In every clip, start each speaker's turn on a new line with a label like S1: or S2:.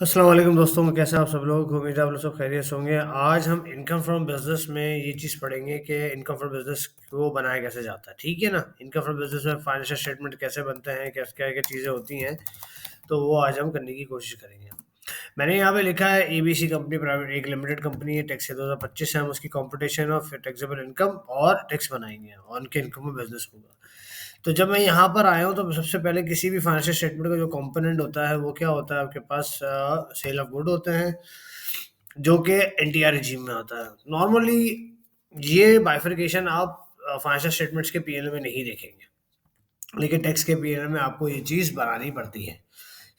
S1: अस्सलाम वालेकुम दोस्तों, कैसे हैं आप सब लोग। उम्मीद है आप लोग सब खैरियत से होंगे। आज हम इनकम फ्रॉम बिजनेस में ये चीज़ पढ़ेंगे कि इनकम फ्रॉम बिजनेस को बनाया कैसे जाता है। ठीक है ना। इनकम फ्रॉम बिजनेस में फाइनेंशियल स्टेटमेंट कैसे बनते हैं, क्या क्या क्या चीज़ें होती हैं, तो वो आज हम करने की कोशिश करेंगे। मैंने यहाँ पे लिखा है एबीसी कंपनी प्राइवेट एक लिमिटेड कंपनी है। टैक्स 2025 है। हम उसकी कंपटीशन ऑफ टैक्सेबल इनकम और टैक्स बनाएंगे और उनके इनकम में बिजनेस होगा। तो जब मैं यहाँ पर आया हूँ तो सबसे पहले किसी भी फाइनेंशियल स्टेटमेंट का जो कंपोनेंट होता है वो क्या होता है, आपके पास सेल ऑफ गुड होते हैं जो कि एनटीआर रिजीम में आता है। नॉर्मली ये बाइफरकेशन आप फाइनेंशियल स्टेटमेंट्स के पीएनएल में नहीं देखेंगे, लेकिन टैक्स के पीएनएल में आपको ये चीज़ बनानी पड़ती है,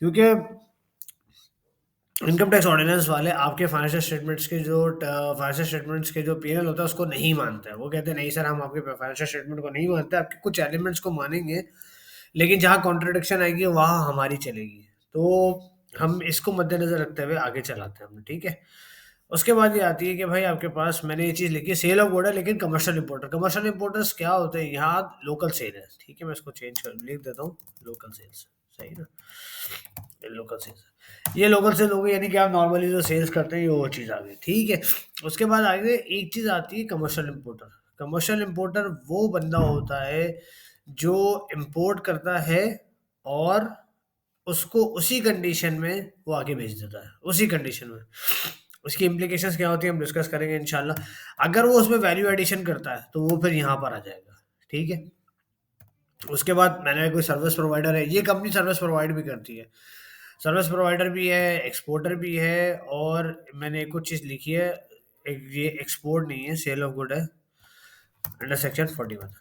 S1: क्योंकि इनकम टैक्स ऑर्डिनेंस वाले आपके फाइनेंशियल स्टेटमेंट्स के जो पीएनएल होता है उसको नहीं मानते हैं। वो कहते हैं नहीं सर, हम आपके फाइनेंशियल स्टेटमेंट को नहीं मानते, आपके कुछ एलिमेंट्स को मानेंगे, लेकिन जहाँ कॉन्ट्रडिक्शन आएगी वहाँ हमारी चलेगी। तो हम इसको मद्देनजर रखते हुए आगे चलाते हैं हमने, ठीक है। उसके बाद ये आती है कि भाई आपके पास मैंने ये चीज़ लिखी है सेल ऑफ गुड है, लेकिन कमर्शियल इंपोर्टर्स क्या होते हैं, यहाँ लोकल सेल है। ठीक है, मैं इसको चेंज कर लिख देता हूँ लोकल सेल्स। सही ना, ये लोकल सेल्स, ये लोकल सेल हो गई, यानी कि आप नॉर्मली जो सेल्स करते हैं ये वो चीज़ आ गई। ठीक है। उसके बाद आगे एक चीज़ आती है कमर्शियल इंपोर्टर। कमर्शियल इंपोर्टर वो बंदा होता है जो इंपोर्ट करता है और उसको उसी कंडीशन में वो आगे भेज देता है, उसी कंडीशन में। उसकी इम्प्लीकेशंस क्या होती है हम डिस्कस करेंगे इंशाल्लाह। अगर वो उसमें वैल्यू एडिशन करता है तो वो फिर यहाँ पर आ जाएगा। ठीक है। उसके बाद मैंने कोई सर्विस प्रोवाइडर है, ये कंपनी सर्विस प्रोवाइड भी करती है। सर्विस प्रोवाइडर भी है, एक्सपोर्टर भी है, और मैंने एक कुछ चीज़ लिखी है, एक ये एक्सपोर्ट नहीं है, सेल ऑफ गुड है अंडर सेक्शन 41।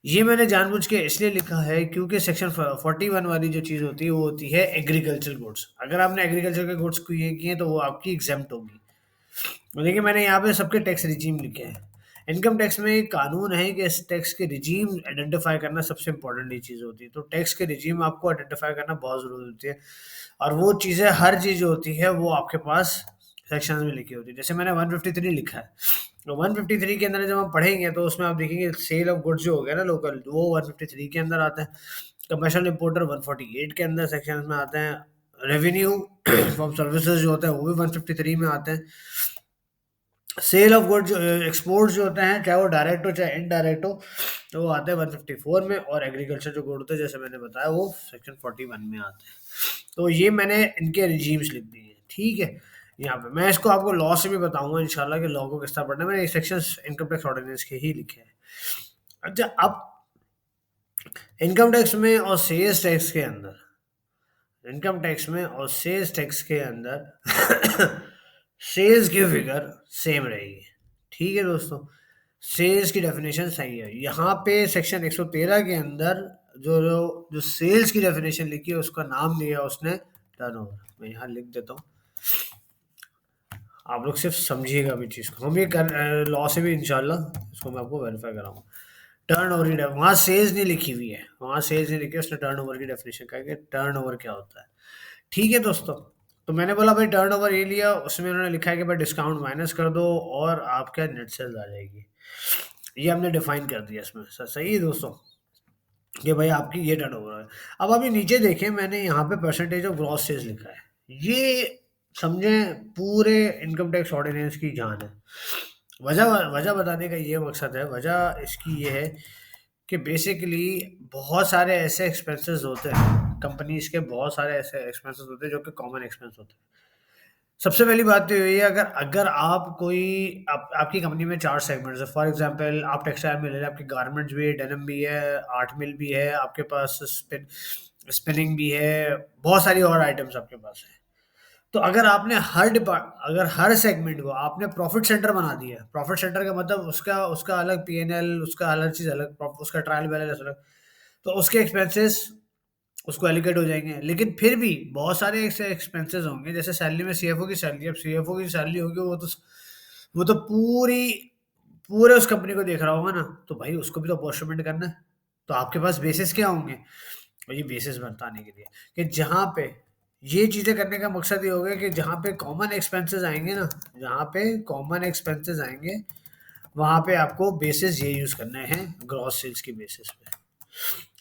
S1: ये मैंने जानबूझ के इसलिए लिखा है क्योंकि सेक्शन 41 वाली जो चीज़ होती है वो होती है एग्रीकल्चर गुड्स। अगर आपने एग्रीकल्चर के गुड्स को ये किए तो वो आपकी एग्जेम्प्ट होगी। देखिए मैंने यहाँ पे सबके टैक्स रिजीम लिखे हैं। इनकम टैक्स में एक कानून है कि इस टैक्स के रिजीम आइडेंटिफाई करना सबसे इंपॉर्टेंट ये चीज़ होती है। तो टैक्स के रिजीम आपको आइडेंटिफाई करना बहुत ज़रूरी होती है, और वो चीज़ें हर चीज़ जो होती है वो आपके पास सेक्शन में लिखी होती है। जैसे मैंने 153 लिखा है, तो 153 के अंदर जब हम पढ़ेंगे तो उसमें आप देखेंगे सेल ऑफ गुड्स जो हो गया ना लोकल, वो 153 के अंदर आता है। कमर्शियल इंपोर्टर 148 के अंदर सेक्शन में आते हैं। रेवेन्यू फ्रॉम सर्विसेज जो होता है वो भी 153 में आते हैं। सेल ऑफ गुड्स एक्सपोर्ट जो होते हैं, चाहे वो डायरेक्ट हो चाहे इनडायरेक्ट हो, तो वो आते हैं 154 में। और एग्रीकल्चर जो गुड होते हैं जैसे मैंने बताया वो सेक्शन 41 में आते हैं। तो ये मैंने इनके रिजीम्स लिख दिए हैं। ठीक है। यहाँ पे मैं इसको आपको लॉ से भी बताऊंगा इंशाल्लाह कि लॉ को किस तरह पढ़ना है। मैंने सेक्शन इनकम टैक्स ऑर्डिनेंस के ही लिखे हैं। अच्छा, अब इनकम टैक्स में और सेल्स टैक्स के अंदर, इनकम टैक्स में और सेल्स टैक्स के अंदर सेल्स की फिगर सेम रहेगी। ठीक है दोस्तों, सेल्स की डेफिनेशन सही है। यहाँ पे सेक्शन 113 के अंदर जो जो जो सेल्स की डेफिनेशन लिखी है उसका नाम दिया उसने टर्नओवर। मैं यहाँ लिख देता हूँ, आप लोग सिर्फ समझिएगा अभी चीज़ को। हम ये कर लॉ से भी इंशाल्लाह इसको मैं आपको वेरीफाई कराऊंगा। टर्न ओवर की वहाँ सेल्स नहीं लिखी हुई है, वहाँ सेल्स नहीं लिखी है, उसने टर्न ओवर की डेफिनेशन कहा कि टर्न ओवर क्या होता है। ठीक है दोस्तों। तो मैंने बोला भाई टर्न ओवर ये लिया, उसमें उन्होंने लिखा है कि भाई डिस्काउंट माइनस कर दो और आपका नेट सेल्स आ जाएगी। ये हमने डिफाइन कर दिया इसमें। सही है दोस्तों कि भाई आपकी ये टर्न ओवर है। अब अभी नीचे देखें, मैंने यहाँ पे परसेंटेज ऑफ ग्रॉस सेल्स लिखा है। ये समझें पूरे इनकम टैक्स ऑर्डिनेंस की जान है। वजह वजह बताने का ये मकसद है, वजह इसकी ये है कि बेसिकली बहुत सारे ऐसे एक्सपेंसेस होते हैं कंपनीज के, बहुत सारे ऐसे एक्सपेंसेस होते हैं जो कि कॉमन एक्सपेंस होते हैं। सबसे पहली बात तो ये है, अगर अगर आप कोई आपकी कंपनी में 4 सेगमेंट्स है। फॉर एग्जांपल आप टेक्सटाइल में ले लें, आपकी गारमेंट्स भी है, डेनिम भी है, आर्ट मिल भी है, आपके पास स्पिनिंग भी है, बहुत सारी और आइटम्स आपके पास है। तो अगर हर सेगमेंट को आपने प्रॉफिट सेंटर बना दिया है, प्रॉफिट सेंटर का मतलब उसका उसका अलग पीएनएल, उसका अलग चीज़ अलग, उसका ट्रायल बैलेंस अलग, तो उसके एक्सपेंसेस उसको एलोकेट हो जाएँगे। लेकिन फिर भी बहुत सारे ऐसे एक्सपेंसेस होंगे, जैसे सैलरी में सीएफओ की सैलरी, अब सीएफओ की सैलरी होगी वो तो पूरे उस कंपनी को देख रहा होगा ना, तो भाई उसको भी तो अपॉर्चुनिटी करना है। तो आपके पास बेसिस क्या होंगे? और ये बेसिस बताने के लिए कि जहाँ पे ये चीज़ें करने का मकसद ये होगा कि जहाँ पे कॉमन एक्सपेंसेस आएँगे ना, जहाँ पे कॉमन एक्सपेंसेस आएँगे, वहाँ पे आपको बेसिस ये यूज़ करने हैं ग्रॉस सेल्स की बेसिस पे।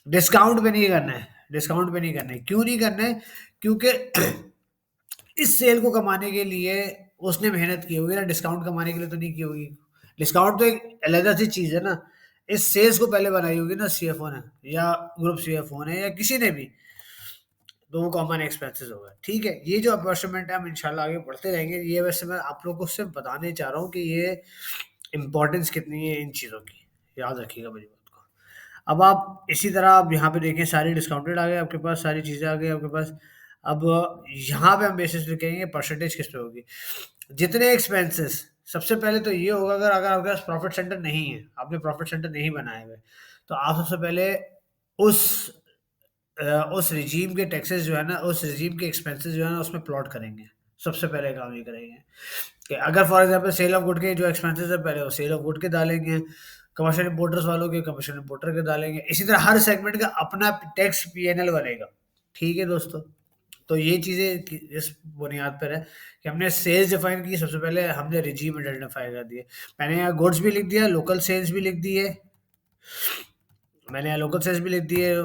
S1: डिस्काउंट पे नहीं करना है, डिस्काउंट पे नहीं करना है। क्यों नहीं करना है? क्योंकि इस सेल को कमाने के लिए उसने मेहनत की होगी ना, डिस्काउंट कमाने के लिए तो नहीं की होगी। डिस्काउंट तो एक अलग सी चीज़ है ना। इस सेल्स को पहले बनाई होगी ना सीएफओ ने, या ग्रुप सीएफओ ने, या किसी ने भी। तो वो कॉमन एक्सपेंसेस होगा, ठीक है। ये जो अपॉर्चुनिमेंट है हम इंशाल्लाह आगे बढ़ते रहेंगे। ये वैसे मैं आप लोगों को सिर्फ बताने चाह रहा हूँ कि ये इम्पोर्टेंस कितनी है इन चीज़ों की, याद रखिएगा मेरी बात को। अब आप इसी तरह आप यहाँ पे देखें, सारी डिस्काउंटेड आ गए आपके पास, सारी चीज़ें आ गई आपके पास। अब यहाँ पे हम बेसिस लिखेंगे परसेंटेज किस पे होगी, जितने एक्सपेंसेस। सबसे पहले तो ये होगा, अगर अगर आपके पास प्रॉफिट सेंटर नहीं है, आपने प्रॉफिट सेंटर नहीं बनाए हुए, तो आप सबसे पहले उस उस रिजीम के टैक्सेस जो है ना, उस रिजीम के एक्सपेंसेस जो है ना, उसमें प्लॉट करेंगे। सबसे पहले काम ये करेंगे कि अगर for example sale of good के जो एक्सपेंसेस है, पहले वो सेल ऑफ गुड के डालेंगे। कमर्शियल इंपोर्टर्स वालों के कमर्शियल इंपोर्टर के डालेंगे। इसी तरह हर सेगमेंट का अपना टैक्स पीएनएल बनेगा। ठीक है दोस्तों। तो ये चीज़ें इस बुनियाद पर है कि हमने सेल्स डिफाइन की, सबसे पहले हमने रिजीम आइडेंटिफाई कर दिए। मैंने यहाँ गुड्स भी लिख दिया, लोकल सेल्स भी लिख दी है, मैंने यहाँ लोकल सेल्स भी लिख दिए,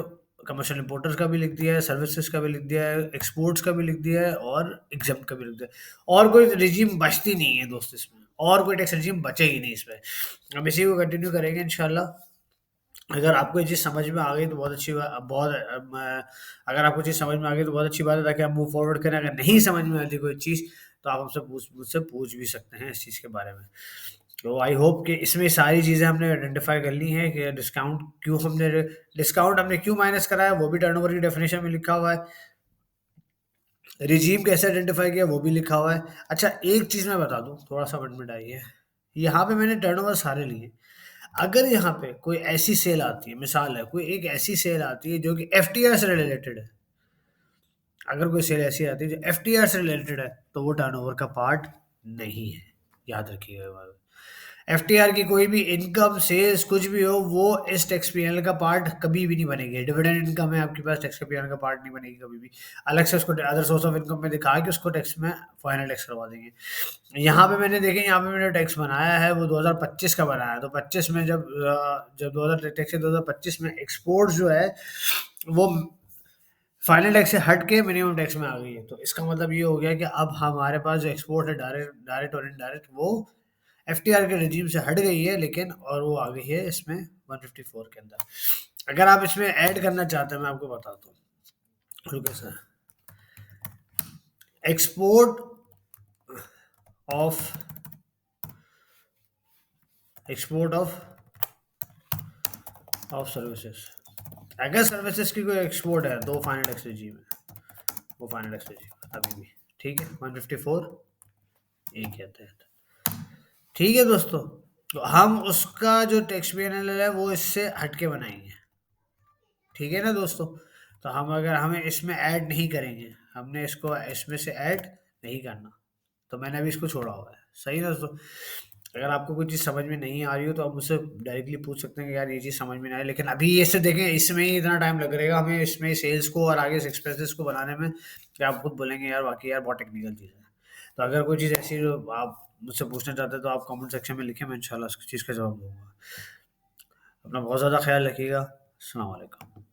S1: कमर्शियल इंपोर्टर्स का भी लिख दिया है, सर्विसेज का भी लिख दिया है, एक्सपोर्ट्स का भी लिख दिया है, और एग्जाम का भी लिख दिया है। और कोई रिजीम बचती नहीं है दोस्त इसमें, और कोई टैक्स रिजीम बचेगी नहीं इसमें। हम इसी को कंटिन्यू करेंगे इंशाल्लाह। अगर आपको ये चीज़ समझ में आ गई तो बहुत अच्छी बात, बहुत अगर आपको चीज़ समझ में आ गई तो बहुत अच्छी बात है, ताकि आप मूव फॉरवर्ड करें। अगर नहीं समझ में आती कोई चीज़, तो आप हमसे मुझसे पूछ भी सकते हैं इस चीज़ के बारे में। तो आई होप कि इसमें सारी चीज़ें हमने आइडेंटिफाई कर ली हैं कि डिस्काउंट हमने क्यों माइनस करा है, वो भी टर्नओवर की डेफिनेशन में लिखा हुआ है। रिजीम कैसे आइडेंटिफाई किया, वो भी लिखा हुआ है। अच्छा, एक चीज़ मैं बता दूँ, थोड़ा-सा मिनट आइए। यहाँ पे मैंने टर्नओवर सारे लिए। अगर यहाँ पे कोई ऐसी सेल आती है, मिसाल है, कोई एक ऐसी सेल आती है जो कि एफटीआर से रिलेटेड है। अगर कोई सेल ऐसी आती है जो एफटीआर से रिलेटेड है, तो वो टर्नओवर का पार्ट नहीं है। याद रखिएगा ये बात। एफटीआर की कोई भी इनकम, सेल्स, कुछ भी हो, वो इस टैक्स पीएनएल का पार्ट कभी भी नहीं बनेगी। डिविडेंड इनकम है आपके पास, टैक्स का पीएनएल का पार्ट नहीं बनेगी कभी भी। अलग से उसको अदर सोर्स ऑफ इनकम में दिखा के उसको टैक्स में फाइनल टैक्स करवा देंगे। यहाँ पे मैंने देखें, यहाँ पे मैंने टैक्स बनाया है वो 2025 का बनाया है। तो 25 में जब 2000 टैक्स 2025 में एक्सपोर्ट जो है वो फाइनल टैक्स से हट के मिनिमम टैक्स में आ गई है। तो इसका मतलब ये हो गया कि अब हमारे पास जो एक्सपोर्ट है, डायरेक्ट डायरेक्ट और इनडायरेक्ट, वो एफटीआर के रिजीम से हट गई है, लेकिन और वो आ गई है इसमें 154 के अंदर। अगर आप इसमें ऐड करना चाहते हैं, मैं आपको बताता हूँ। रुके sir. Export of export of services. अगर सर्विसेज की कोई एक्सपोर्ट है तो फाइनल टैक्स रिजीम है, वो फाइनल टैक्स रिजीम अभी भी। ठीक है, 154 ए कहते हैं। ठीक है दोस्तों। तो हम उसका जो टैक्स पीएनएल है वो इससे हटके बनाएंगे। ठीक है ना दोस्तों। तो हम अगर हमें इसमें ऐड नहीं करेंगे, हमने इसको इसमें से ऐड नहीं करना, तो मैंने अभी इसको छोड़ा हुआ है। सही ना दोस्तों। अगर आपको कोई चीज़ समझ में नहीं आ रही हो, तो आप मुझसे डायरेक्टली पूछ सकते हैं कि यार ये चीज़ समझ में नहीं आई, लेकिन अभी ये से देखें, इसमें ही इतना टाइम लग रहेगा हमें, इसमें सेल्स को और आगे एक्सपेंसेस को बनाने में, कि आप खुद बोलेंगे यार वाकई यार बहुत टेक्निकल चीज़ है। तो अगर कोई चीज़ ऐसी जो आप मुझसे पूछना चाहते हैं, तो आप कमेंट सेक्शन में लिखें, मैं इंशाल्लाह उस चीज़ का जवाब दूंगा। अपना बहुत ज़्यादा ख्याल रखिएगा। अस्सलाम वालेकुम।